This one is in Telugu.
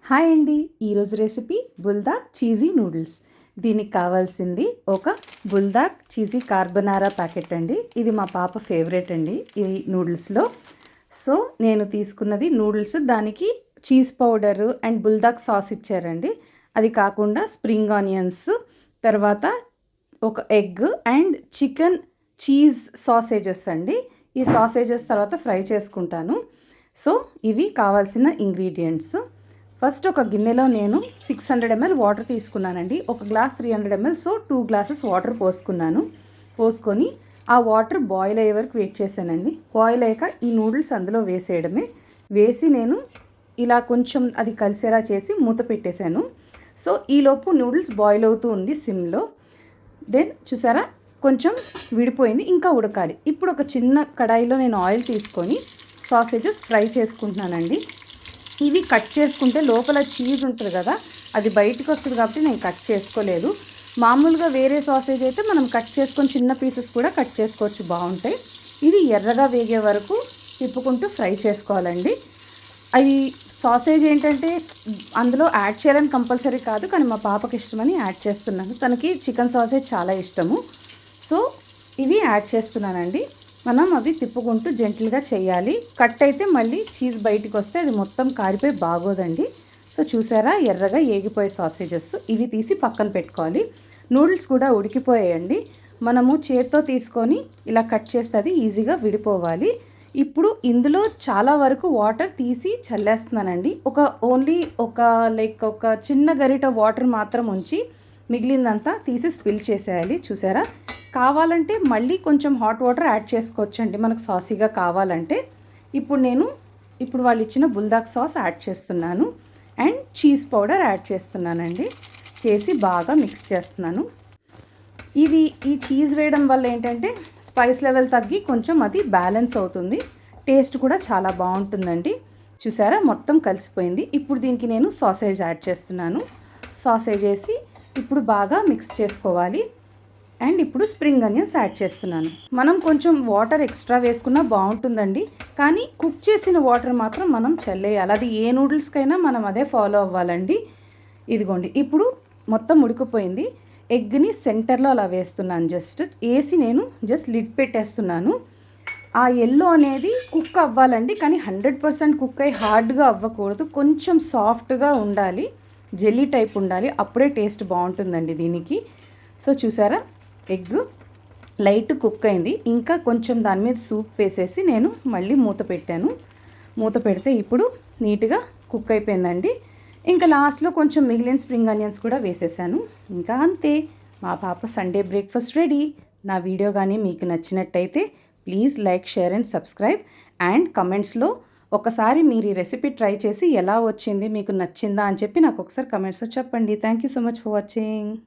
హాయ్ అండి. ఈరోజు రెసిపీ బుల్దాక్ చీజీ నూడిల్స్. దీనికి కావాల్సింది ఒక బుల్దాక్ చీజీ కార్బనారా ప్యాకెట్ అండి. ఇది మా పాప ఫేవరెట్ అండి ఈ నూడిల్స్లో. సో నేను తీసుకున్నది నూడిల్స్, దానికి చీజ్ పౌడరు అండ్ బుల్దాక్ సాస్ ఇచ్చారండి. అది కాకుండా స్ప్రింగ్ ఆనియన్స్, తర్వాత ఒక egg and chicken cheese sausages అండి. ఈ సాసేజెస్ తర్వాత ఫ్రై చేసుకుంటాను. సో ఇవి కావాల్సిన ఇంగ్రీడియంట్స్. ఫస్ట్ ఒక గిన్నెలో నేను 600 ml వాటర్ తీసుకున్నానండి. ఒక glass 300 ml, so 2 glasses water పోసుకొని ఆ వాటర్ బాయిల్ అయ్యే వరకు వెయిట్ చేశానండి. బాయిల్ అయ్యాక ఈ నూడిల్స్ అందులో వేసేయడమే. వేసి నేను ఇలా కొంచెం అది కలిసేలా చేసి మూత పెట్టేశాను. సో ఈలోపు నూడిల్స్ బాయిల్ అవుతూ ఉంది సిమ్లో. దెన్ చూసారా, కొంచెం విడిపోయింది, ఇంకా ఉడకాలి. ఇప్పుడు ఒక చిన్న కడాయిలో నేను ఆయిల్ తీసుకొని సాసేజెస్ ఫ్రై చేసుకుంటున్నానండి. ఇవి కట్ చేసుకుంటే లోపల చీజ్ ఉంటుంది కదా, అది బయటకు వస్తుంది కాబట్టి నేను కట్ చేసుకోలేదు. మామూలుగా వేరే సాసేజ్ అయితే మనం కట్ చేసుకొని చిన్న పీసెస్ కూడా కట్ చేసుకోవచ్చు, బాగుంటాయి. ఇది ఎర్రగా వేగే వరకు తిప్పుకుంటూ ఫ్రై చేసుకోవాలండి. అది సాసేజ్ ఏంటంటే అందులో యాడ్ చేయాలని కంపల్సరీ కాదు, కానీ మా పాపకి ఇష్టమని యాడ్ చేస్తున్నాను. తనకి చికెన్ సాసేజ్ చాలా ఇష్టము. సో ఇవి యాడ్ చేస్తున్నానండి. మనం అవి తిప్పుకుంటూ జెంటిల్గా చేయాలి. కట్ అయితే మళ్ళీ చీజ్ బయటికి వస్తే అది మొత్తం కారిపోయి బాగోదండి. సో చూసారా, ఎర్రగా ఏగిపోయే సాసేజెస్ ఇవి తీసి పక్కన పెట్టుకోవాలి. నూడిల్స్ కూడా ఉడికిపోయాయండి. మనము చేత్తో తీసుకొని ఇలా కట్ చేస్తే అది ఈజీగా విడిపోవాలి. ఇప్పుడు ఇందులో చాలా వరకు వాటర్ తీసి చల్లేస్తున్నానండి. ఓన్లీ ఒక చిన్న గరిట వాటర్ మాత్రం ఉంచి మిగిలిందంతా తీసి స్పిల్ చేసేయాలి. చూసారా, కావాలంటే మళ్ళీ కొంచెం హాట్ వాటర్ యాడ్ చేసుకోవచ్చండి మనకు సాసీగా కావాలంటే. ఇప్పుడు వాళ్ళు ఇచ్చిన బుల్దాక్ సాస్ యాడ్ చేస్తున్నాను అండ్ చీజ్ పౌడర్ యాడ్ చేస్తున్నానండి. చేసి బాగా మిక్స్ చేస్తున్నాను. ఈ చీజ్ వేయడం వల్ల ఏంటంటే స్పైస్ లెవెల్ తగ్గి కొంచెం అది బ్యాలెన్స్ అవుతుంది. టేస్ట్ కూడా చాలా బాగుంటుందండి. చూసారా, మొత్తం కలిసిపోయింది. ఇప్పుడు దీనికి నేను సాసేజ్ యాడ్ చేస్తున్నాను. సాసేజ్ వేసి ఇప్పుడు బాగా మిక్స్ చేసుకోవాలి. అండ్ ఇప్పుడు స్ప్రింగ్ ఆనియన్స్ యాడ్ చేస్తున్నాను. మనం కొంచెం వాటర్ ఎక్స్ట్రా వేసుకున్నా బాగుంటుందండి, కానీ కుక్ చేసిన వాటర్ మాత్రం మనం చల్లేయాలి. అది ఏ నూడిల్స్కైనా మనం అదే ఫాలో అవ్వాలండి. ఇదిగోండి, ఇప్పుడు మొత్తం ఉడికిపోయింది. ఎగ్ని సెంటర్లో అలా వేస్తున్నాను. వేసి నేను లిడ్ పెట్టేస్తున్నాను. ఆ ఎల్లో అనేది కుక్ అవ్వాలండి, కానీ 100% కుక్ అయ్యి హార్డ్గా అవ్వకూడదు. కొంచెం సాఫ్ట్గా ఉండాలి, జెల్లీ టైప్ ఉండాలి. అప్పుడే టేస్ట్ బాగుంటుందండి దీనికి. సో చూసారా, ఎగ్ లైట్ కుక్ అయింది. ఇంకా కొంచెం దాని మీద సూప్ వేసేసి నేను మళ్ళీ మూత పెట్టాను. మూత పెడితే ఇప్పుడు నీట్గా కుక్ అయిపోయిందండి. ఇంకా లాస్ట్లో కొంచెం మిగిలిన స్ప్రింగ్ ఆనియన్స్ కూడా వేసేసాను. ఇంకా అంతే, మా పాప సండే బ్రేక్ఫాస్ట్ రెడీ. నా వీడియో కానీ మీకు నచ్చినట్టయితే please like, share and subscribe. And కమెంట్స్లో ఒకసారి మీరు ఈ రెసిపీ ట్రై చేసి ఎలా వచ్చింది, మీకు నచ్చిందా అని చెప్పి నాకు ఒకసారి కమెంట్స్లో చెప్పండి. Thank you so much for watching.